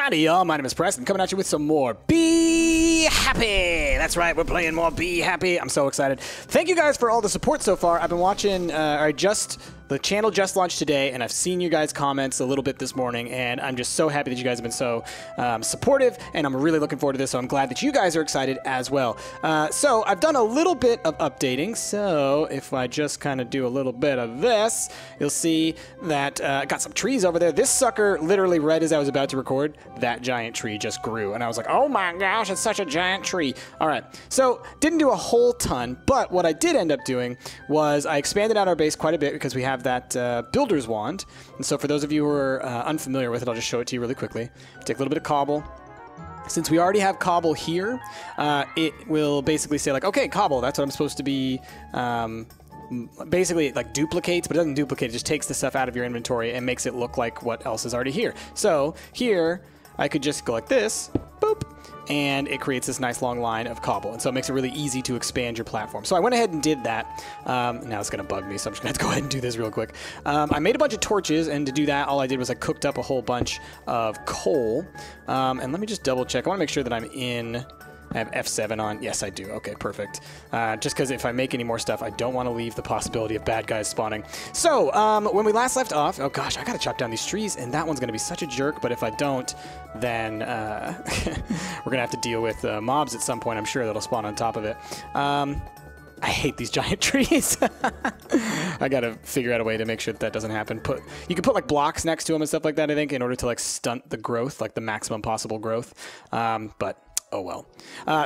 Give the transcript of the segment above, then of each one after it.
Howdy, y'all. My name is Preston, coming at you with some more Be Happy. That's right, we're playing more Be Happy. I'm so excited. Thank you guys for all the support so far. I've been watching, the channel just launched today, and I've seen you guys' comments a little bit this morning, and I'm just so happy that you guys have been so supportive, and I'm really looking forward to this, so I'm glad that you guys are excited as well. So I've done a little bit of updating, so if I just kind of do a little bit of this, you'll see that I got some trees over there. This sucker, literally right as I was about to record, that giant tree just grew, and I was like, oh my gosh, it's such a giant tree. All right, so didn't do a whole ton, but what I did end up doing was I expanded out our base quite a bit because we have that builder's wand. And so for those of you who are unfamiliar with it, I'll just show it to you really quickly. Take a little bit of cobble. Since we already have cobble here, it will basically say like, okay, cobble, that's what I'm supposed to be. Basically, it like duplicates, but it doesn't duplicate. It just takes the stuff out of your inventory and makes it look like what else is already here. So here, I could just go like this, boop, and it creates this nice long line of cobble. And so it makes it really easy to expand your platform. So I went ahead and did that. Now it's going to bug me, so I'm just going to have to go ahead and do this real quick. I made a bunch of torches, and to do that, all I did was I cooked up a whole bunch of coal. And let me just double check. I want to make sure that I'm in... I have F7 on. Yes, I do. Okay, perfect. Just because if I make any more stuff, I don't want to leave the possibility of bad guys spawning. So, when we last left off... Oh, gosh, I got to chop down these trees, and that one's going to be such a jerk, but if I don't, then we're going to have to deal with mobs at some point, I'm sure, that'll spawn on top of it. I hate these giant trees. I got to figure out a way to make sure that doesn't happen. You can put, like, blocks next to them and stuff like that, I think, in order to, like, stunt the growth, like the maximum possible growth. But... oh well.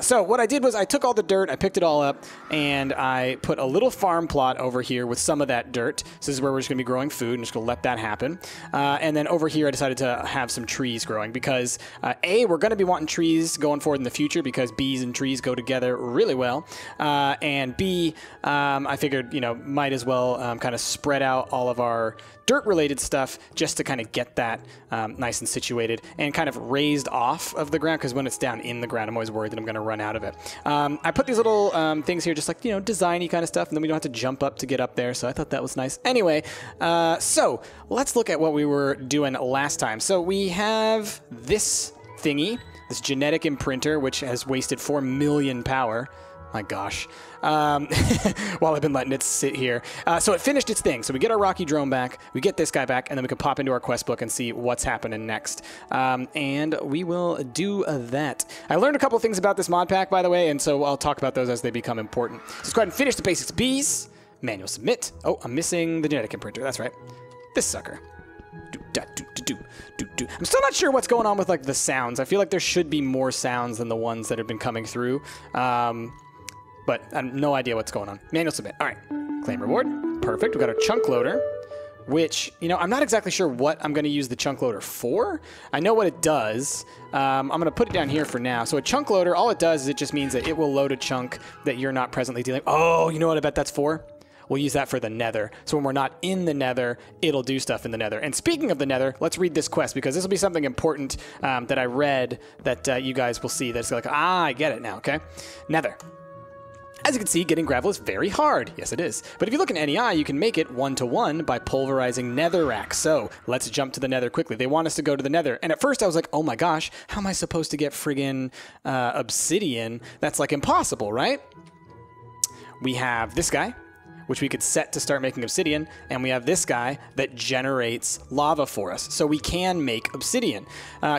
So what I did was I took all the dirt, I picked it all up, and I put a little farm plot over here with some of that dirt. So this is where we're just going to be growing food, and just going to let that happen. And then over here I decided to have some trees growing because, A, we're going to be wanting trees going forward in the future because bees and trees go together really well. And B, I figured, you know, might as well kind of spread out all of our dirt-related stuff just to kind of get that nice and situated and kind of raised off of the ground, because when it's down in the ground, I'm always worried that I'm going to run out of it. I put these little things here, just like, you know, designy kind of stuff, and then we don't have to jump up to get up there, so I thought that was nice. Anyway, so let's look at what we were doing last time. So we have this thingy, this genetic imprinter, which has wasted 4 million power. My gosh. While I've been letting it sit here. So it finished its thing. So we get our Rocky drone back, we get this guy back, and then we can pop into our quest book and see what's happening next. And we will do that. I learned a couple of things about this mod pack, by the way, and so I'll talk about those as they become important. So let's go ahead and finish the basics. Bees. Manual submit. Oh, I'm missing the genetic imprinter. That's right. This sucker. I'm still not sure what's going on with like the sounds. I feel like there should be more sounds than the ones that have been coming through. But I have no idea what's going on. Manual submit. All right. Claim reward. Perfect. We got our chunk loader, which, you know, I'm not exactly sure what I'm going to use the chunk loader for. I know what it does. I'm going to put it down here for now. So a chunk loader, all it does is it just means that it will load a chunk that you're not presently dealing. Oh, you know what I bet that's for? We'll use that for the nether. So when we're not in the nether, it'll do stuff in the nether. And speaking of the nether, let's read this quest, because this will be something important that I read that you guys will see. That's like, I get it now, okay? Nether. As you can see, getting gravel is very hard. Yes, it is. But if you look in NEI, you can make it 1-to-1 by pulverizing netherrack. So let's jump to the nether quickly. They want us to go to the nether. And at first I was like, oh my gosh, how am I supposed to get friggin' obsidian? That's like impossible, right? We have this guy, which we could set to start making obsidian, and we have this guy that generates lava for us. So we can make obsidian.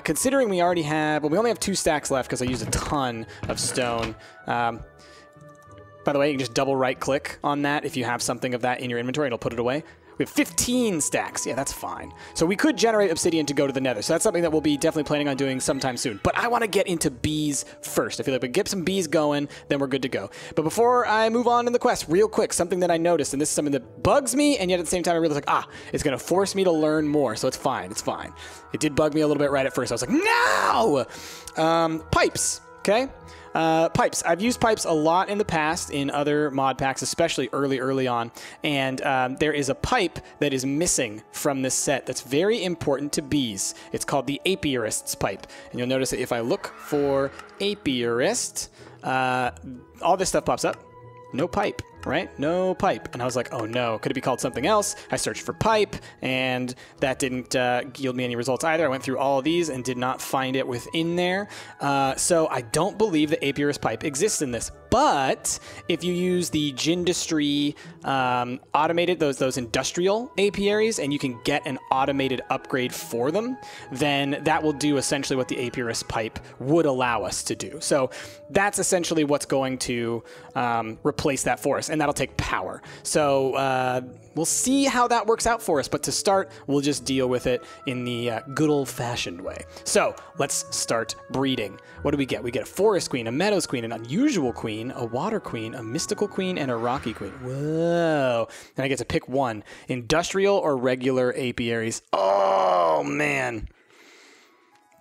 Considering we already have, well, we only have 2 stacks left because I used a ton of stone. By the way, you can just double right-click on that if you have something of that in your inventory, it'll put it away. We have 15 stacks. Yeah, that's fine. So we could generate obsidian to go to the nether. So that's something that we'll be definitely planning on doing sometime soon. But I want to get into bees first. I feel like we get some bees going, then we're good to go. But before I move on in the quest, real quick, something that I noticed, and this is something that bugs me, and yet at the same time I realized, like, it's going to force me to learn more. So it's fine. It's fine. It did bug me a little bit right at first. I was like, no! Pipes, okay? Pipes. I've used pipes a lot in the past in other mod packs, especially early on. And there is a pipe that is missing from this set that's very important to bees. It's called the apiarist's pipe. And you'll notice that if I look for apiarist, all this stuff pops up. No pipe. right? No pipe. And I was like, oh no, could it be called something else? I searched for pipe, and that didn't yield me any results either. I went through all of these and did not find it within there. So I don't believe the apiarist pipe exists in this. But if you use the Gendustry automated, those industrial apiaries, and you can get an automated upgrade for them, then that will do essentially what the apiarist pipe would allow us to do. So that's essentially what's going to replace that for us, and that'll take power. So we'll see how that works out for us, but to start, we'll just deal with it in the good old-fashioned way. So let's start breeding. What do we get? We get a forest queen, a meadows queen, an unusual queen, a water queen, a mystical queen, and a rocky queen. Whoa. And I get to pick one. Industrial or regular apiaries. Oh, man.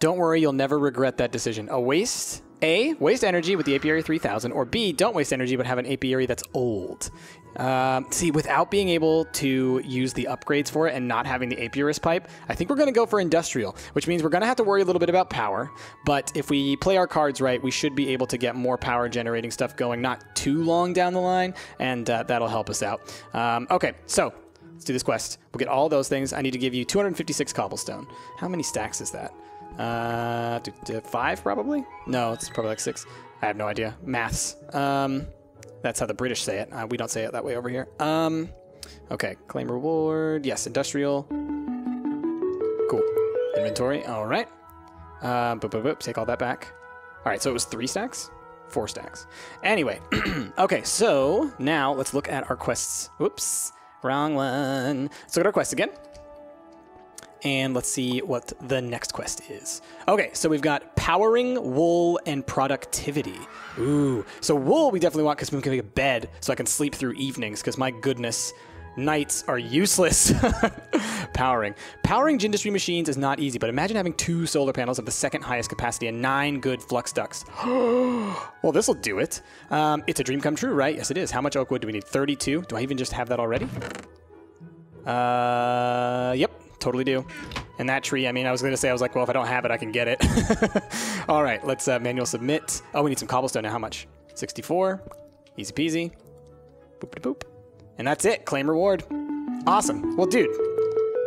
Don't worry, you'll never regret that decision. Waste energy with the apiary 3000, or B, don't waste energy but have an apiary that's old. See, without being able to use the upgrades for it and not having the apiarist pipe, I think we're going to go for industrial, which means we're going to have to worry a little bit about power. But if we play our cards right, we should be able to get more power generating stuff going not too long down the line, and that'll help us out. Okay, so let's do this quest. We'll get all those things. I need to give you 256 cobblestone. How many stacks is that? 5 probably? No, it's probably like 6. I have no idea. Maths. That's how the British say it. We don't say it that way over here. Okay, claim reward. Yes, industrial. Cool. Inventory. All right. Take all that back. All right, so it was 3 stacks? 4 stacks. Anyway, okay, so now let's look at our quests. Whoops, wrong one. Let's look at our quest again. And let's see what the next quest is. Okay, so we've got powering, wool, and productivity. Ooh, so wool we definitely want because we can make a bed so I can sleep through evenings because my goodness, nights are useless. Powering Gendustry machines is not easy, but imagine having 2 solar panels of the 2nd highest capacity and 9 good flux ducts. Well, this'll do it. It's a dream come true, right? Yes, it is. How much oak wood do we need? 32. Do I even just have that already? Yep. Totally do. And that tree, I mean, I was going to say, I was like, well, if I don't have it, I can get it. All right, let's manual submit. Oh, we need some cobblestone now. How much? 64. Easy peasy. Boop-de-boop. And that's it. Claim reward. Awesome. Well, dude.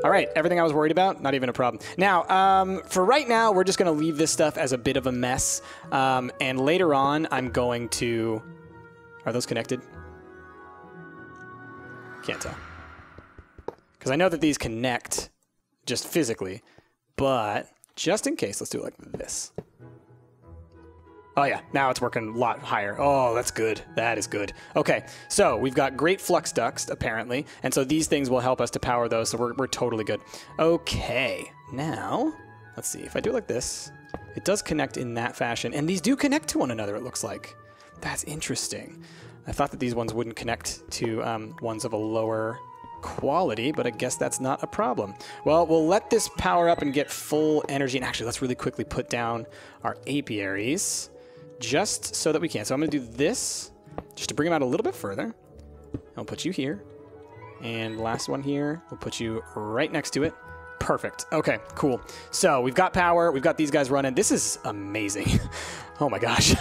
All right, everything I was worried about, not even a problem. Now, for right now, we're just going to leave this stuff as a bit of a mess. And later on, I'm going to... Are those connected? Can't tell. Because I know that these connect just physically, but just in case, let's do it like this. Oh yeah, now it's working a lot higher. Oh, that's good. That is good. Okay, so we've got great flux ducts, apparently, and so these things will help us to power those, so we're totally good. Okay, now, let's see. If I do it like this, it does connect in that fashion, and these do connect to one another, it looks like. That's interesting. I thought that these ones wouldn't connect to ones of a lower quality, but I guess that's not a problem. Well, we'll let this power up and get full energy. And actually, let's really quickly put down our apiaries just so that we can. So I'm going to do this just to bring them out a little bit further. I'll put you here. And last one here, we'll put you right next to it. Perfect. Okay, cool. So we've got power. We've got these guys running. This is amazing. Oh my gosh.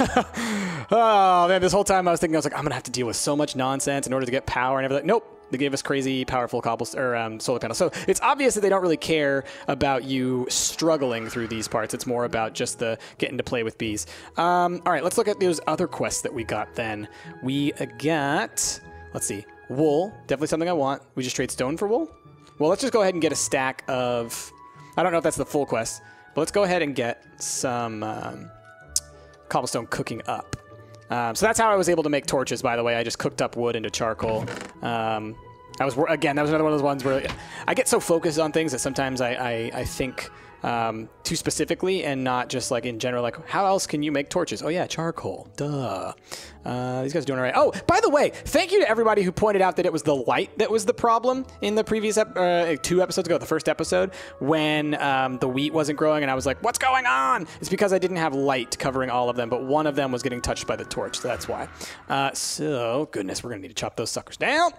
Oh man, this whole time I was thinking, I was like, I'm going to have to deal with so much nonsense in order to get power and everything. Nope. They gave us crazy powerful solar panels. So it's obvious that they don't really care about you struggling through these parts. It's more about just the getting to play with bees. All right, let's look at those other quests that we got then. We got, let's see, wool. Definitely something I want. We just trade stone for wool? Well, let's just go ahead and get a stack of, I don't know if that's the full quest, but let's go ahead and get some cobblestone cooking up. So that's how I was able to make torches, by the way. I just cooked up wood into charcoal. Again, that was another one of those ones where I get so focused on things that sometimes I think too specifically and not just like in general, like how else can you make torches? Oh yeah, charcoal, duh. These guys are doing all right. Oh, by the way, thank you to everybody who pointed out that it was the light that was the problem in the previous 2 episodes ago, the first episode, when the wheat wasn't growing and I was like, what's going on? It's because I didn't have light covering all of them, but one of them was getting touched by the torch, so that's why. So, goodness, we're gonna need to chop those suckers down.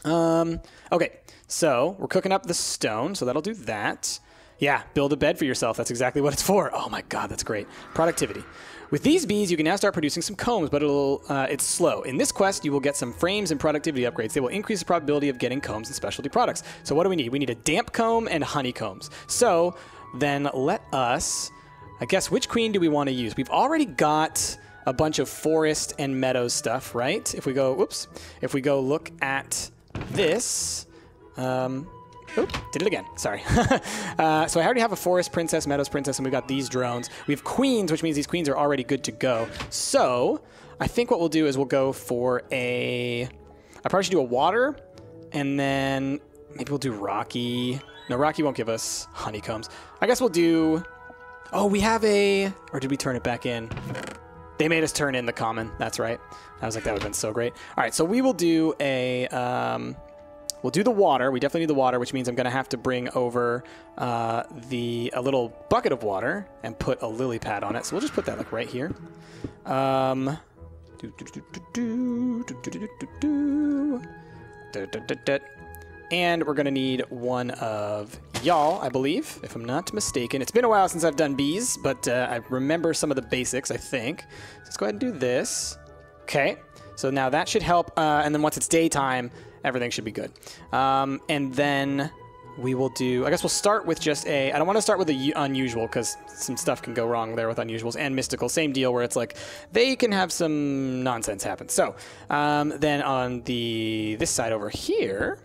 Okay, so we're cooking up the stone, so that'll do that. Yeah, build a bed for yourself. That's exactly what it's for. Oh my God, that's great. Productivity. With these bees, you can now start producing some combs, but it's slow. In this quest, you will get some frames and productivity upgrades. They will increase the probability of getting combs and specialty products. So what do we need? We need a damp comb and honeycombs. So then let us, I guess, which queen do we want to use? We've already got a bunch of forest and meadow stuff, right? If we go, whoops, if we go look at this, oop, did it again. Sorry. So I already have a forest princess, meadows princess, and we've got these drones. We have queens, which means these queens are already good to go. So I think what we'll do is we'll go for I probably should do a water, and then maybe we'll do rocky. No, rocky won't give us honeycombs. I guess we'll do, oh, we have or did we turn it back in? They made us turn in the common. That's right. I was like, that would have been so great. All right, so we will do we'll do the water. We definitely need the water, which means I'm going to have to bring over a little bucket of water and put a lily pad on it. So we'll just put that like right here. And we're going to need one of y'all, I believe, if I'm not mistaken. It's been a while since I've done bees, but I remember some of the basics, I think. So let's go ahead and do this. Okay, so now that should help. And then once it's daytime, everything should be good. And then we will do, I guess we'll start with just I don't want to start with the unusual because some stuff can go wrong there with unusuals and mystical. Same deal where it's like they can have some nonsense happen. So then on this side over here,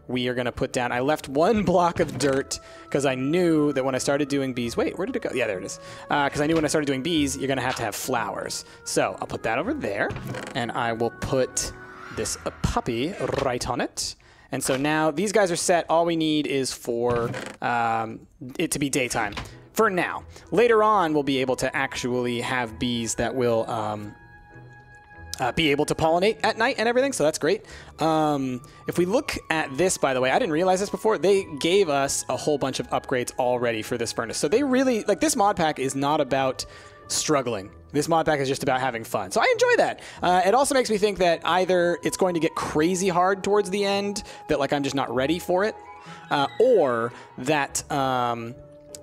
we are going to put down, I left one block of dirt because I knew that when I started doing bees, wait, where did it go? Yeah, there it is. Because I knew when I started doing bees, you're going to have flowers. So I'll put that over there, and I will put this puppy right on it. And so now these guys are set. All we need is for it to be daytime for now. Later on, we'll be able to actually have bees that will be able to pollinate at night and everything, so that's great. If we look at this, by the way, I didn't realize this before, they gave us a whole bunch of upgrades already for this furnace. So they really, like, this mod pack is not about struggling. This mod pack is just about having fun. So I enjoy that. It also makes me think that either it's going to get crazy hard towards the end, that like I'm just not ready for it, or that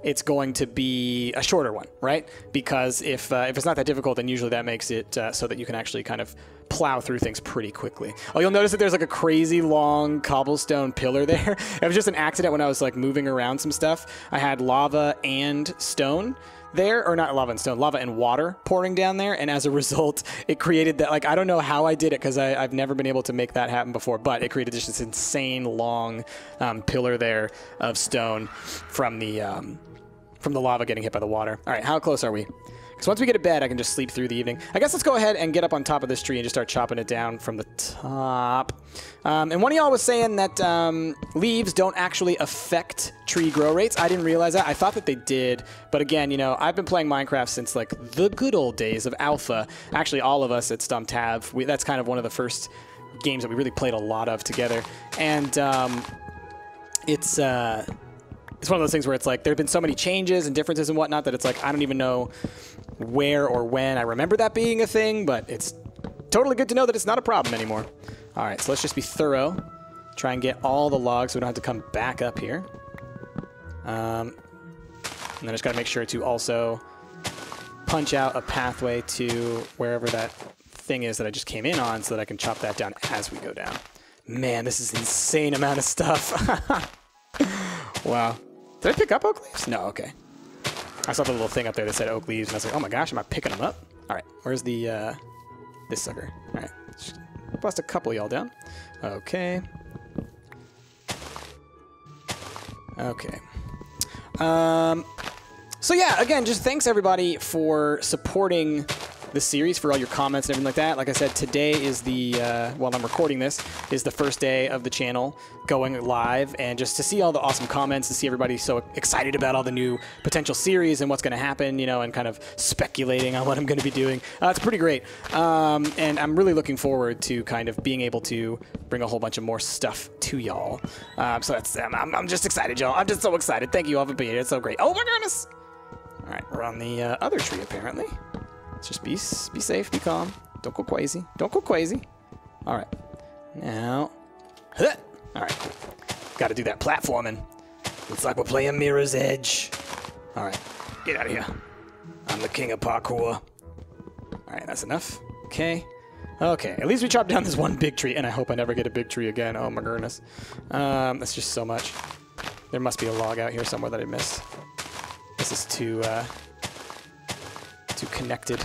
it's going to be a shorter one, right? Because if it's not that difficult, then usually that makes it so that you can actually kind of plow through things pretty quickly. Oh, you'll notice that there's like a crazy long cobblestone pillar there. It was just an accident when I was like moving around some stuff. I had lava and stone there, or not lava and stone, lava and water pouring down there, and as a result, it created that, like, I don't know how I did it, because I've never been able to make that happen before, but it created just this insane long pillar there of stone from the lava getting hit by the water. All right, how close are we? Because once we get to bed, I can just sleep through the evening. I guess let's go ahead and get up on top of this tree and just start chopping it down from the top. And one of y'all was saying that leaves don't actually affect tree grow rates. I didn't realize that. I thought that they did. But again, you know, I've been playing Minecraft since like the good old days of alpha. Actually, all of us at Stumpt have. That's kind of one of the first games that we really played a lot of together. And it's one of those things where it's like there have been so many changes and differences and whatnot that it's like I don't even know where or when I remember that being a thing, but it's totally good to know that it's not a problem anymore. All right, so let's just be thorough. Try and get all the logs so we don't have to come back up here. And then I just got to make sure to also punch out a pathway to wherever that thing is that I just came in on so that I can chop that down as we go down. Man, this is an insane amount of stuff. Wow. Did I pick up oak leaves? No, okay. I saw the little thing up there that said oak leaves, and I was like, oh my gosh, am I picking them up? All right, where's this sucker? All right, just bust a couple of y'all down. Okay. Okay. So yeah, again, just thanks everybody for supporting the series, for all your comments and everything like that. Like I said, today is while I'm recording this, is the first day of the channel going live, and just to see all the awesome comments, to see everybody so excited about all the new potential series and what's going to happen, you know, and kind of speculating on what I'm going to be doing. It's pretty great. And I'm really looking forward to kind of being able to bring a whole bunch of more stuff to y'all. So that's, I'm just excited, y'all. I'm just so excited. Thank you all for being here. It's so great. Oh my goodness. All right, we're on the other tree apparently. Let's just be safe, be calm. Don't go crazy. Don't go crazy. All right. Now, all right, cool. Got to do that platforming. Looks like we're playing Mirror's Edge. All right, get out of here. I'm the king of parkour. All right, that's enough. Okay. Okay, at least we chopped down this one big tree, and I hope I never get a big tree again. Oh my goodness. That's just so much. There must be a log out here somewhere that I missed. This is too connected.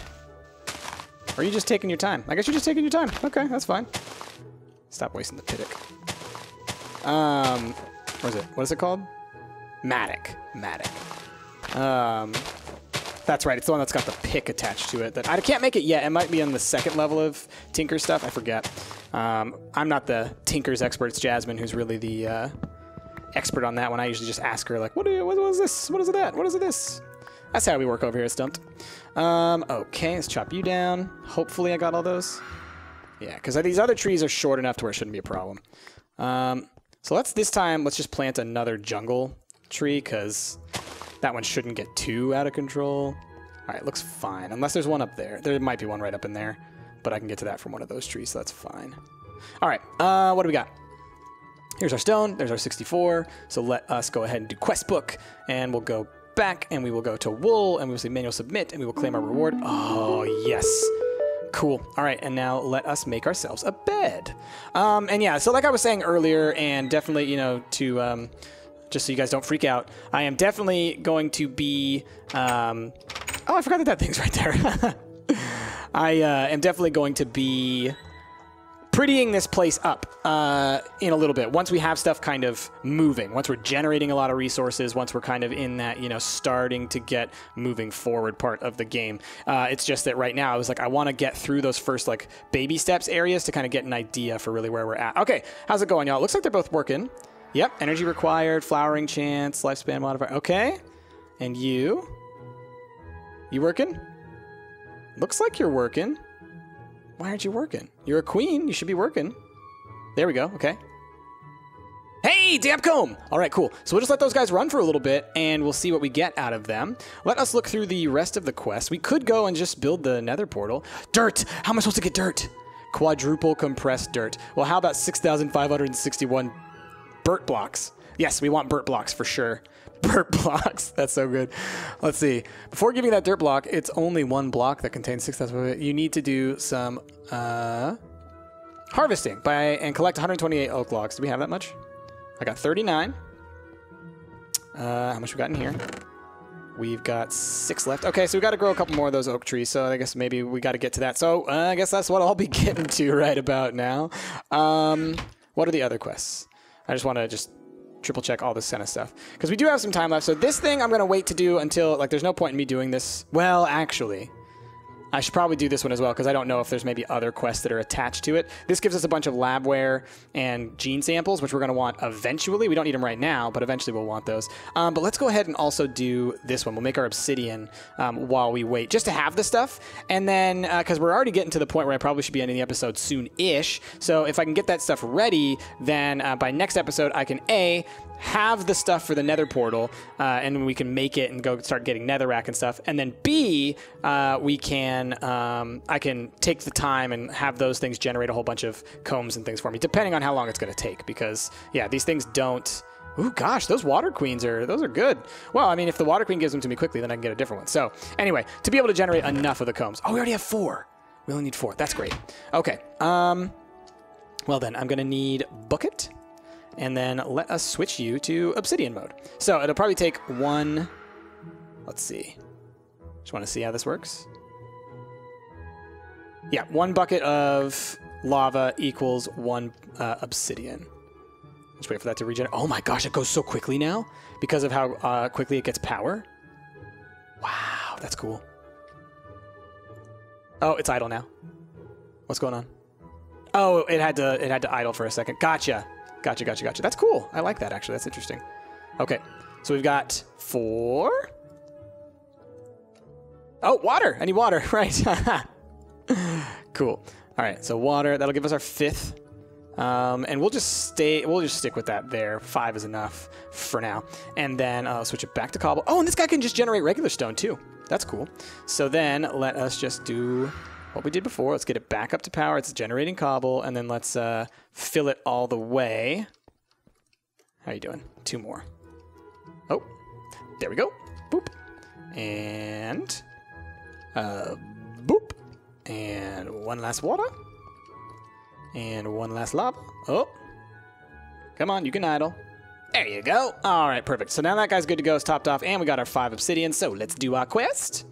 Or are you just taking your time? I guess you're just taking your time. Okay, that's fine. Stop wasting the pittock. What is it? What is it called? Mattock. Mattock. That's right. It's the one that's got the pick attached to it. That I can't make it yet. It might be on the second level of Tinker stuff. I forget. I'm not the Tinker's expert. It's Jasmine who's really the expert on that one. I usually just ask her, like, what is this? What is that? What is this? That's how we work over here at Stumpt. Okay, let's chop you down. Hopefully I got all those. Yeah, because these other trees are short enough to where it shouldn't be a problem. So let's just plant another jungle tree, because that one shouldn't get too out of control. All right, looks fine. Unless there's one up there. There might be one right up in there, but I can get to that from one of those trees, so that's fine. All right, what do we got? Here's our stone. There's our 64. So let us go ahead and do quest book, and we'll go back, and we will go to wool, and we will say manual submit, and we will claim our reward. Oh, yes. Cool. All right, and now let us make ourselves a bed. And yeah, so like I was saying earlier, and definitely, you know, to just so you guys don't freak out, I am definitely going to be... oh, I forgot that thing's right there. I am definitely going to be prettying this place up in a little bit. Once we have stuff kind of moving, once we're generating a lot of resources, once we're kind of in that, you know, starting to get moving forward part of the game. It's just that right now I was like, I want to get through those first like baby steps areas to kind of get an idea for really where we're at. Okay, how's it going, y'all? It looks like they're both working. Yep, energy required, flowering chance, lifespan modifier. Okay, and you working? Looks like you're working. Why aren't you working? You're a queen. You should be working. There we go. Okay. Hey, damp comb! All right, cool. So we'll just let those guys run for a little bit, and we'll see what we get out of them. Let us look through the rest of the quest. We could go and just build the nether portal. Dirt! How am I supposed to get dirt? Quadruple compressed dirt. Well, how about 6,561 Burt blocks? Yes, we want Burt blocks for sure. Burt blocks. That's so good. Let's see. Before giving that dirt block, it's only one block that contains 6,000. You need to do some harvesting and collect 128 oak logs. Do we have that much? I got 39. How much we got in here? We've got 6 left. Okay, so we got to grow a couple more of those oak trees. So I guess maybe we got to get to that. So I guess that's what I'll be getting to right about now. What are the other quests? I just want to triple check all this kind of stuff, because we do have some time left. So this thing I'm going to wait to do until, like, there's no point in me doing this. Well, actually, I should probably do this one as well, because I don't know if there's maybe other quests that are attached to it. This gives us a bunch of labware and gene samples, which we're going to want eventually. We don't need them right now, but eventually we'll want those. But let's go ahead and also do this one. We'll make our obsidian while we wait, just to have the stuff. And then, because we're already getting to the point where I probably should be ending the episode soon-ish. So if I can get that stuff ready, then by next episode, I can A, have the stuff for the nether portal, and we can make it and go start getting netherrack and stuff. And then B, we can, I can take the time and have those things generate a whole bunch of combs and things for me, depending on how long it's going to take. Because, yeah, these things don't... Ooh, gosh, those water queens those are good. Well, I mean, if the water queen gives them to me quickly, then I can get a different one. So, anyway, to be able to generate enough of the combs. Oh, we already have 4. We only need 4. That's great. Okay. Well, then, I'm going to need bucket. And then let us switch you to obsidian mode. So it'll probably take 1... Let's see. Just want to see how this works. Yeah, 1 bucket of lava equals 1 obsidian. Just wait for that to regenerate. Oh my gosh, it goes so quickly now because of how quickly it gets power. Wow, that's cool. Oh, it's idle now. What's going on? Oh, it had to idle for a second. Gotcha. Gotcha. That's cool. I like that, actually. That's interesting. Okay, so we've got 4. Oh, water. I need water. Right. Cool. All right, so water. That'll give us our 5th. And we'll just stick with that there. 5 is enough for now. And then I'll switch it back to cobble. Oh, and this guy can just generate regular stone, too. That's cool. So then let us just do what we did before. Let's get it back up to power. It's generating cobble, and then let's fill it all the way. How are you doing? 2 more. Oh, there we go. Boop. And boop. And one last water. And one last lava. Oh. Come on, you can idle. There you go. All right, perfect. So now that guy's good to go. It's topped off, and we got our 5 obsidian. So let's do our quest.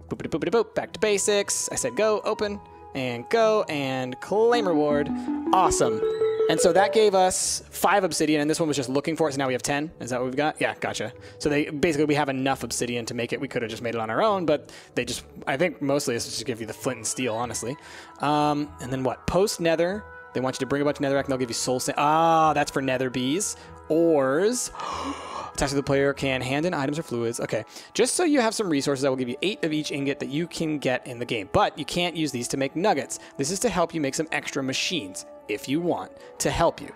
Boopity boopity boop. Back to basics. I said go, open, and go, and claim reward. Awesome. And so that gave us 5 obsidian, and this one was just looking for it, so now we have 10. Is that what we've got? Yeah, gotcha. So basically we have enough obsidian to make it. We could have just made it on our own, but they just, I think mostly it's just to give you the flint and steel, honestly. And then what? Post nether. They want you to bring a bunch of netherrack, and they'll give you soul sand. Ah, that's for nether bees. Ores. Attached to the player can hand in items or fluids. Okay. Just so you have some resources, I will give you 8 of each ingot that you can get in the game. But you can't use these to make nuggets. This is to help you make some extra machines, if you want, to help you.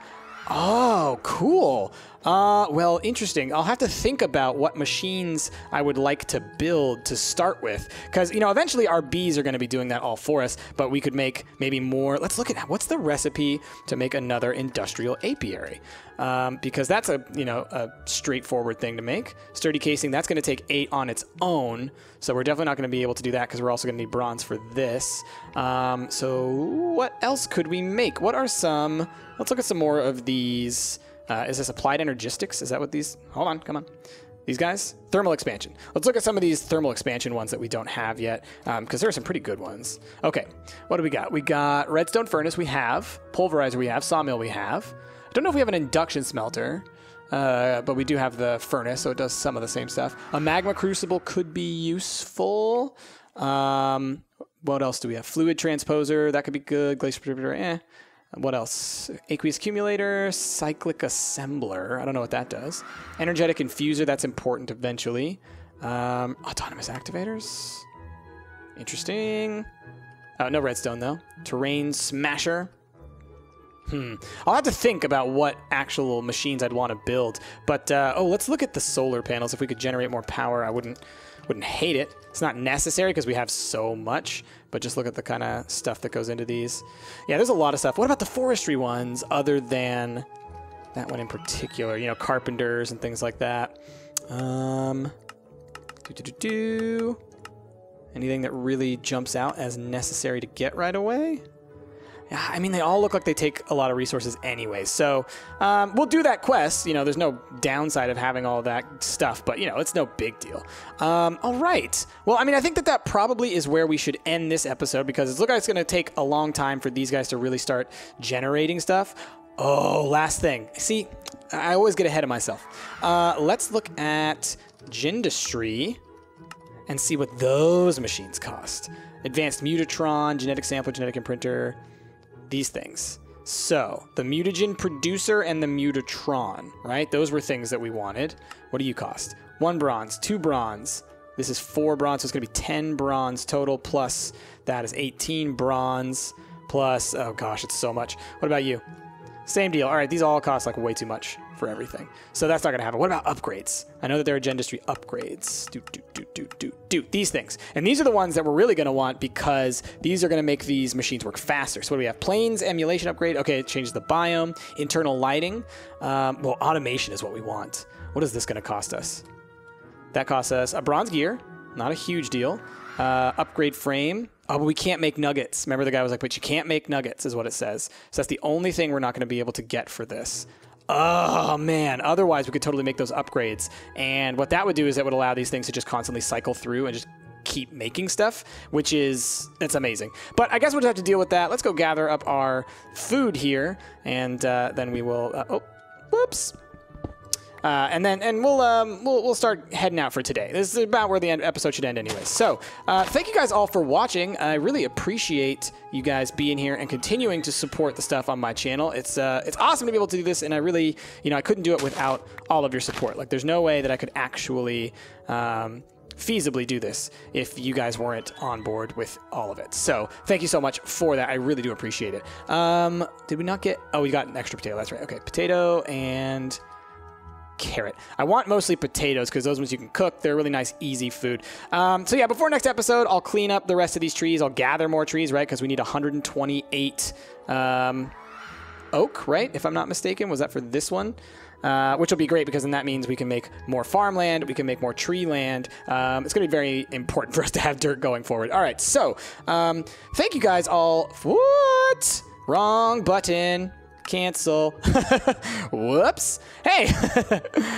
Oh, cool. Well, interesting. I'll have to think about what machines I would like to build to start with. Because, you know, eventually our bees are going to be doing that all for us, but we could make maybe more. Let's look at what's the recipe to make another industrial apiary. Because that's a straightforward thing to make. Sturdy casing, that's going to take 8 on its own. So we're definitely not going to be able to do that because we're also going to need bronze for this. So what else could we make? What are some... Let's look at some more of these. Is this applied energistics? Is that what these... Hold on, come on. These guys? Thermal expansion. Let's look at some of these thermal expansion ones that we don't have yet, because there are some pretty good ones. Okay, what do we got? We got redstone furnace we have, pulverizer we have, sawmill we have. I don't know if we have an induction smelter, but we do have the furnace, so it does some of the same stuff. A magma crucible could be useful. What else do we have? Fluid transposer, that could be good. Glacier, What else? Aqueous accumulator, cyclic assembler. I don't know what that does. Energetic infuser, that's important eventually. Autonomous activators. Interesting. Oh, no redstone though. Terrain smasher. I'll have to think about what actual machines I'd want to build. But let's look at the solar panels. If we could generate more power, I wouldn't hate it. It's not necessary because we have so much, but just look at the kind of stuff that goes into these. Yeah, there's a lot of stuff. What about the forestry ones other than that one in particular? You know, carpenters and things like that. Anything that really jumps out as necessary to get right away? Yeah, I mean, they all look like they take a lot of resources anyway. So we'll do that quest. You know, there's no downside of having all that stuff, but, you know, it's no big deal. All right. Well, I mean, I think that probably is where we should end this episode because it looks like it's going to take a long time for these guys to really start generating stuff. Oh, last thing. See, I always get ahead of myself. Let's look at Gendustry and see what those machines cost. Advanced Mutatron, genetic sampler, genetic imprinter. These things. So, the mutagen producer and the mutatron, right? Those were things that we wanted. What do you cost? 1 bronze, 2 bronze. This is 4 bronze, so it's going to be 10 bronze total, plus that is 18 bronze, plus, oh gosh, it's so much. What about you? Same deal. All right, these all cost like way too much for everything. So that's not going to happen. What about upgrades? I know that there are Gendustry upgrades. These things. And these are the ones that we're really going to want because these are going to make these machines work faster. So what do we have? Planes, emulation upgrade. Okay, it changes the biome. Internal lighting. Well, automation is what we want. What is this going to cost us? That costs us a bronze gear. Not a huge deal. Upgrade frame. Oh, but we can't make nuggets. Remember the guy was like, but you can't make nuggets is what it says. So that's the only thing we're not going to be able to get for this. Oh, man. Otherwise, we could totally make those upgrades. And what that would do is it would allow these things to just constantly cycle through and just keep making stuff, which is, it's amazing. But I guess we'll just have to deal with that. Let's go gather up our food here, and then we will, oh, whoops. And we'll start heading out for today. This is about where the episode should end anyway. So thank you guys all for watching. I really appreciate you guys being here and continuing to support the stuff on my channel. It's awesome to be able to do this, and I really, I couldn't do it without all of your support. Like, there's no way that I could actually feasibly do this if you guys weren't on board with all of it. So thank you so much for that. I really do appreciate it. Did we not get? Oh, we got an extra potato. That's right. Okay, potato and carrot. I want mostly potatoes because those ones you can cook. They're really nice, easy food. So yeah, before next episode, I'll clean up the rest of these trees. I'll gather more trees, right? Because we need 128 oak, right? If I'm not mistaken. Was that for this one? which will be great because then that means we can make more farmland, we can make more tree land. It's going to be very important for us to have dirt going forward. All right, so thank you guys all. What? Wrong button. Cancel. Whoops. Hey.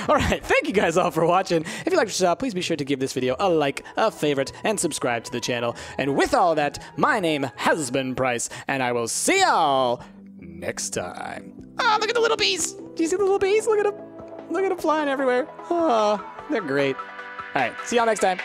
All right. Thank you guys all for watching. If you liked what you saw, please be sure to give this video a like, a favorite, and subscribe to the channel. And with all that, my name has been Price, and I will see y'all next time. Oh, look at the little bees. Do you see the little bees? Look at them. Look at them flying everywhere. Oh, they're great. All right. See y'all next time.